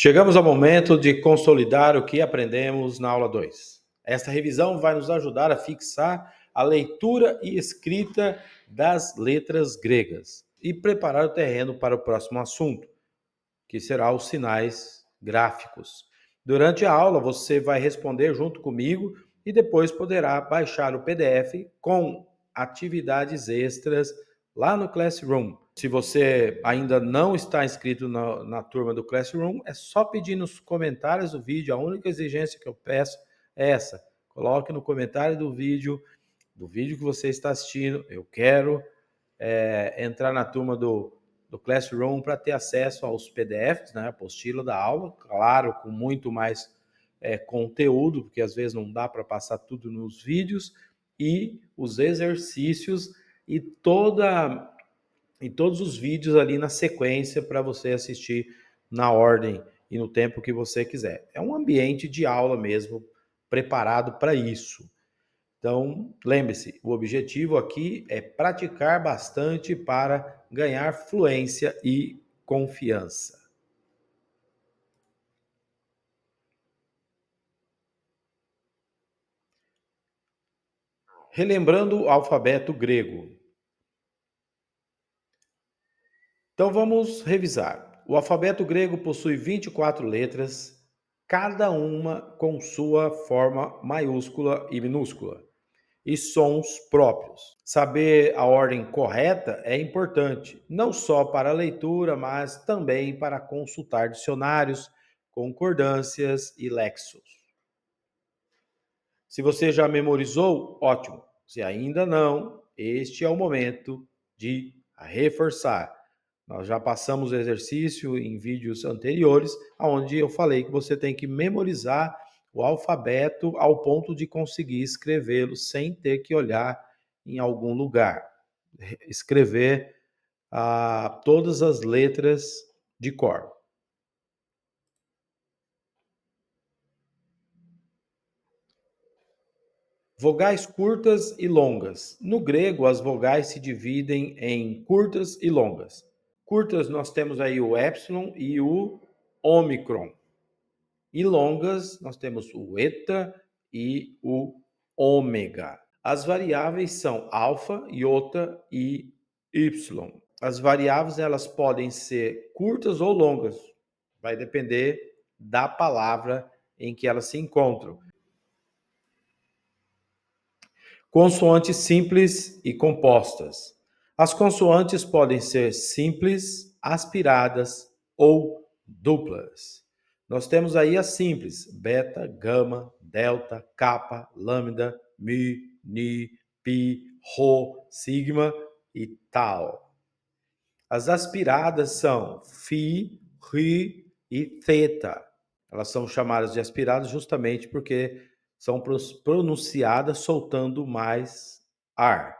Chegamos ao momento de consolidar o que aprendemos na aula 2. Esta revisão vai nos ajudar a fixar a leitura e escrita das letras gregas e preparar o terreno para o próximo assunto, que será os sinais gráficos. Durante a aula, você vai responder junto comigo e depois poderá baixar o PDF com atividades extras lá no Classroom. Se você ainda não está inscrito na turma do Classroom, é só pedir nos comentários do vídeo. A única exigência que eu peço é essa. Coloque no comentário do vídeo que você está assistindo. Eu quero entrar na turma do Classroom para ter acesso aos PDFs, né, apostila da aula, claro, com muito mais conteúdo, porque às vezes não dá para passar tudo nos vídeos, e os exercícios e todos os vídeos ali na sequência para você assistir na ordem e no tempo que você quiser. É um ambiente de aula mesmo, preparado para isso. Então, lembre-se, o objetivo aqui é praticar bastante para ganhar fluência e confiança. Relembrando o alfabeto grego. Então, vamos revisar. O alfabeto grego possui 24 letras, cada uma com sua forma maiúscula e minúscula, e sons próprios. Saber a ordem correta é importante, não só para a leitura, mas também para consultar dicionários, concordâncias e léxicos. Se você já memorizou, ótimo. Se ainda não, este é o momento de reforçar. Nós já passamos o exercício em vídeos anteriores, onde eu falei que você tem que memorizar o alfabeto ao ponto de conseguir escrevê-lo sem ter que olhar em algum lugar. Escrever todas as letras de cor. Vogais curtas e longas. No grego, as vogais se dividem em curtas e longas. Curtas, nós temos aí o épsilon e o ômicron. E longas, nós temos o eta e o ômega. As variáveis são alfa, iota e y. As variáveis, elas podem ser curtas ou longas. Vai depender da palavra em que elas se encontram. Consoantes simples e compostas. As consoantes podem ser simples, aspiradas ou duplas. Nós temos aí as simples: beta, gama, delta, kappa, lambda, mi, ni, pi, rho, sigma e tau. As aspiradas são fi, ri e theta. Elas são chamadas de aspiradas justamente porque são pronunciadas soltando mais ar.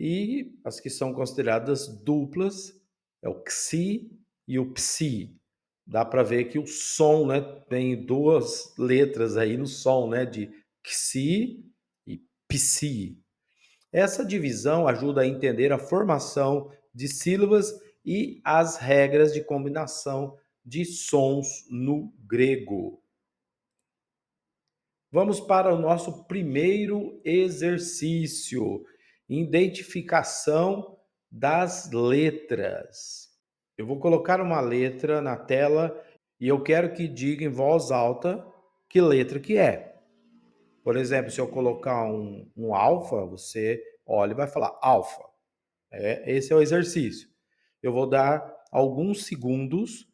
E as que são consideradas duplas é o xi e o psi. Dá para ver que o som, né, tem duas letras aí no som, né, de xi e psi. Essa divisão ajuda a entender a formação de sílabas e as regras de combinação de sons no grego. Vamos para o nosso primeiro exercício: identificação das letras. Eu vou colocar uma letra na tela e eu quero que diga em voz alta que letra que é. Por exemplo, se eu colocar um alfa, você olha e vai falar alfa. Esse é o exercício. Eu vou dar alguns segundos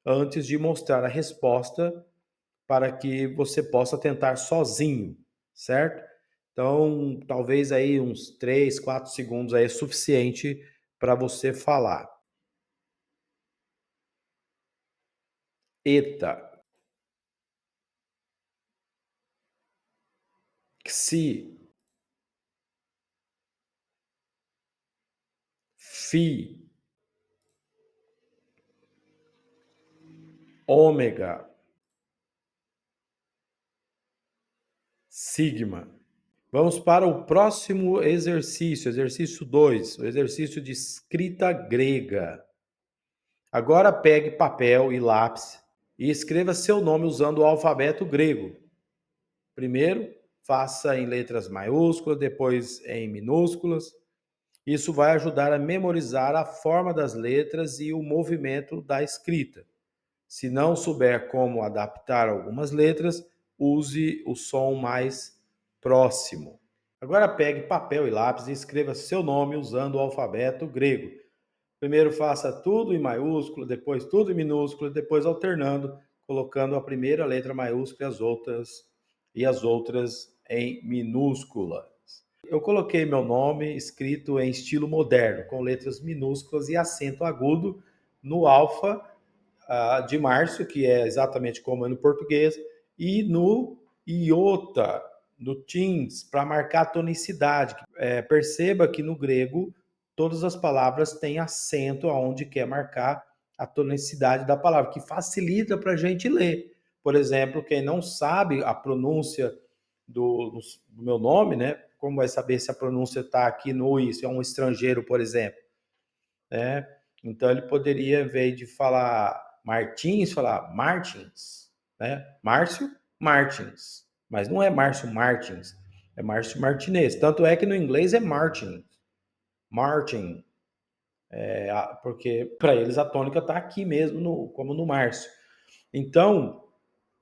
antes de mostrar a resposta para que você possa tentar sozinho, certo? Então, talvez aí uns 3, 4 segundos aí é suficiente para você falar. Eta, xi, fi, ômega, sigma. Vamos para o próximo exercício, exercício 2, o exercício de escrita grega. Agora pegue papel e lápis e escreva seu nome usando o alfabeto grego. Primeiro, faça em letras maiúsculas, depois em minúsculas. Isso vai ajudar a memorizar a forma das letras e o movimento da escrita. Se não souber como adaptar algumas letras, use o som mais próximo. Agora pegue papel e lápis e escreva seu nome usando o alfabeto grego. Primeiro faça tudo em maiúsculo, depois tudo em minúsculo, depois alternando, colocando a primeira letra maiúscula e as outras em minúsculas. Eu coloquei meu nome escrito em estilo moderno, com letras minúsculas e acento agudo no alfa de Márcio, que é exatamente como é no português, e no iota, no teens, para marcar a tonicidade. Perceba que no grego todas as palavras têm acento aonde quer marcar a tonicidade da palavra, que facilita para a gente ler. Por exemplo, quem não sabe a pronúncia do meu nome, né? Como vai saber se a pronúncia está aqui no i, se é um estrangeiro, por exemplo, né? Então ele poderia, em vez de falar Martins, falar Martins, né? Márcio Martins. Mas não é Márcio Martins, é Márcio Martinez. Tanto é que no inglês é Martin. Martin. Porque para eles a tônica está aqui mesmo, como no Márcio. Então,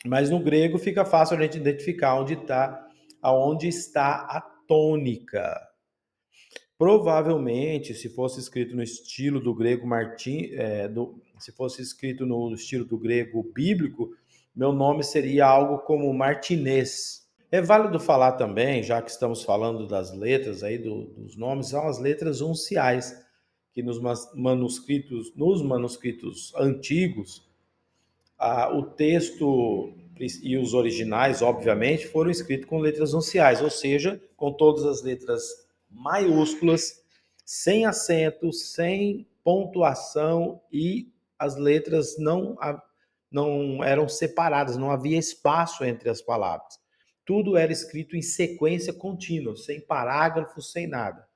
mas no grego fica fácil a gente identificar aonde está a tônica. Provavelmente, se fosse escrito no estilo do grego se fosse escrito no estilo do grego bíblico, meu nome seria algo como Martinez. É válido falar também, já que estamos falando das letras aí dos nomes, são as letras unciais, que nos manuscritos antigos, o texto e os originais, obviamente, foram escritos com letras unciais, ou seja, com todas as letras maiúsculas, sem acento, sem pontuação e as letras não eram separadas, não havia espaço entre as palavras. Tudo era escrito em sequência contínua, sem parágrafos, sem nada.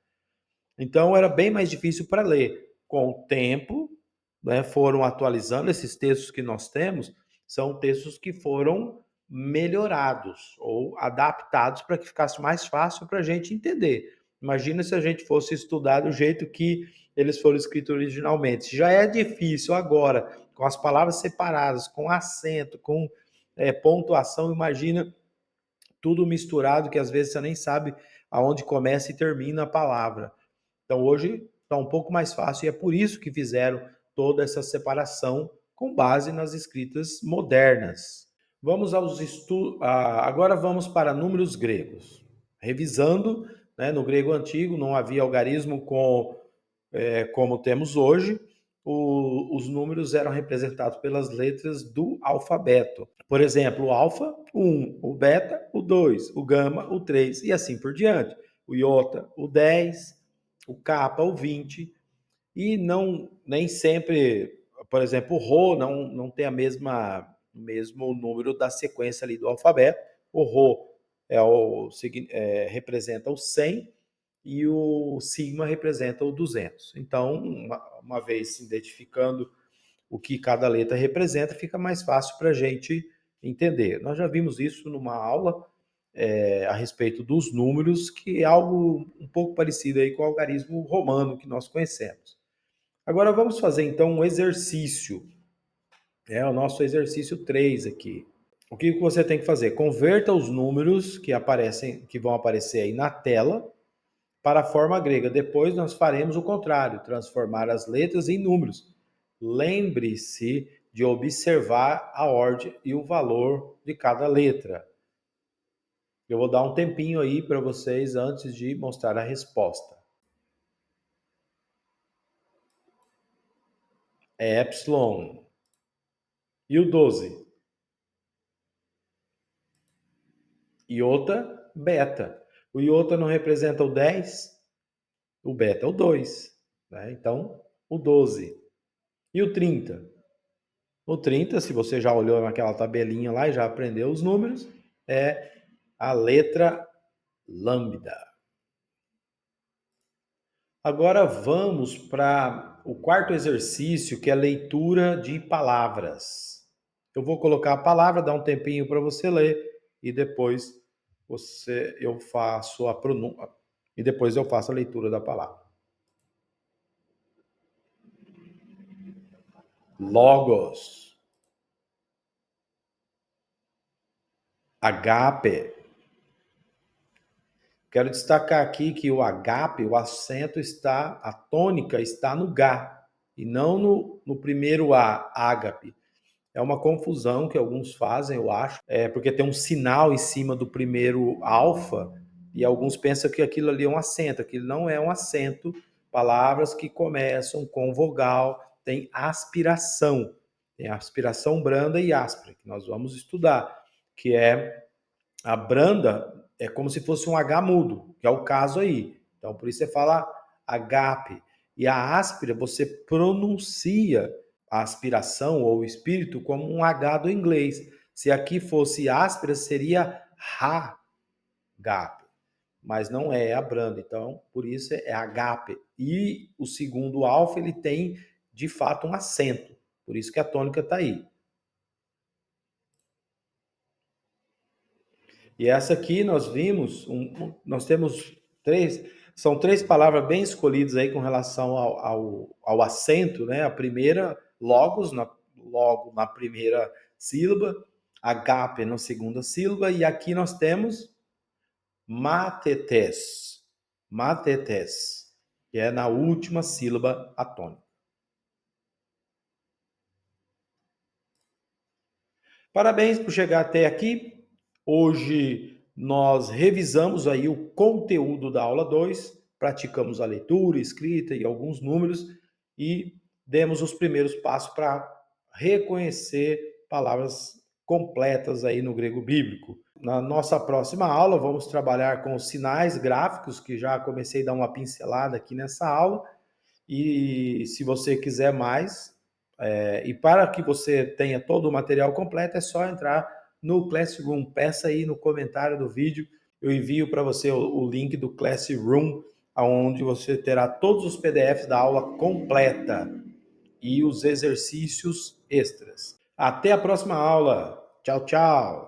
Então era bem mais difícil para ler. Com o tempo, né, foram atualizando esses textos que nós temos, são textos que foram melhorados ou adaptados para que ficasse mais fácil para a gente entender. Imagina se a gente fosse estudar do jeito que eles foram escritos originalmente. Já é difícil agora, com as palavras separadas, com acento, com pontuação, imagina tudo misturado que às vezes você nem sabe aonde começa e termina a palavra. Então hoje está um pouco mais fácil e é por isso que fizeram toda essa separação com base nas escritas modernas. Vamos aos estudos. Agora vamos para números gregos. Revisando, né, no grego antigo não havia algarismo como temos hoje. Os números eram representados pelas letras do alfabeto. Por exemplo, o alfa, o 1, o beta, o 2, o gama, o 3 e assim por diante. O iota, o 10, o capa, o 20, e não nem sempre, por exemplo, o rho não tem o mesmo número da sequência ali do alfabeto. O rho representa o 100 e o sigma representa o 200. Então, uma vez se identificando o que cada letra representa, fica mais fácil para a gente entender. Nós já vimos isso numa aula a respeito dos números, que é algo um pouco parecido aí com o algarismo romano que nós conhecemos. Agora vamos fazer então um exercício. É o nosso exercício 3 aqui. O que você tem que fazer? Converta os números que vão aparecer aí na tela para a forma grega. Depois nós faremos o contrário, transformar as letras em números. Lembre-se de observar a ordem e o valor de cada letra. Eu vou dar um tempinho aí para vocês antes de mostrar a resposta. É epsilon. E o 12? Iota, beta. O iota não representa o 10, o beta é o 2. Né? Então, o 12. E o 30? O 30, se você já olhou naquela tabelinha lá e já aprendeu os números, é a letra lambda. Agora vamos para o quarto exercício, que é leitura de palavras. Eu vou colocar a palavra, dar um tempinho para você ler e depois eu faço a pronúncia e depois eu faço a leitura da palavra. Logos, agape. Quero destacar aqui que o agape, o acento está, a tônica está no Gá e não no primeiro A, ágape. É uma confusão que alguns fazem, eu acho, porque tem um sinal em cima do primeiro alfa e alguns pensam que aquilo ali é um acento. Aquilo não é um acento. Palavras que começam com vogal têm aspiração. Tem aspiração branda e áspera, que nós vamos estudar, que é a branda é como se fosse um H mudo, que é o caso aí. Então, por isso você fala agape. E a áspera, você pronuncia a aspiração ou o espírito como um H do inglês. Se aqui fosse áspera, seria ha-gape. Mas não é a branda. Então, por isso é agape. E o segundo alfa, ele tem, de fato, um acento. Por isso que a tônica está aí. E essa aqui nós vimos, nós temos são três palavras bem escolhidas aí com relação ao acento, né? A primeira, logos, logo na primeira sílaba, agape na segunda sílaba, e aqui nós temos matetes, matetes, que é na última sílaba atônica. Parabéns por chegar até aqui. Hoje nós revisamos aí o conteúdo da aula 2, praticamos a leitura, escrita e alguns números e demos os primeiros passos para reconhecer palavras completas aí no grego bíblico. Na nossa próxima aula vamos trabalhar com os sinais gráficos, que já comecei a dar uma pincelada aqui nessa aula, e se você quiser mais, e para que você tenha todo o material completo, é só entrar no Classroom. Peça aí no comentário do vídeo, eu envio para você o link do Classroom, onde você terá todos os PDFs da aula completa e os exercícios extras. Até a próxima aula. Tchau, tchau.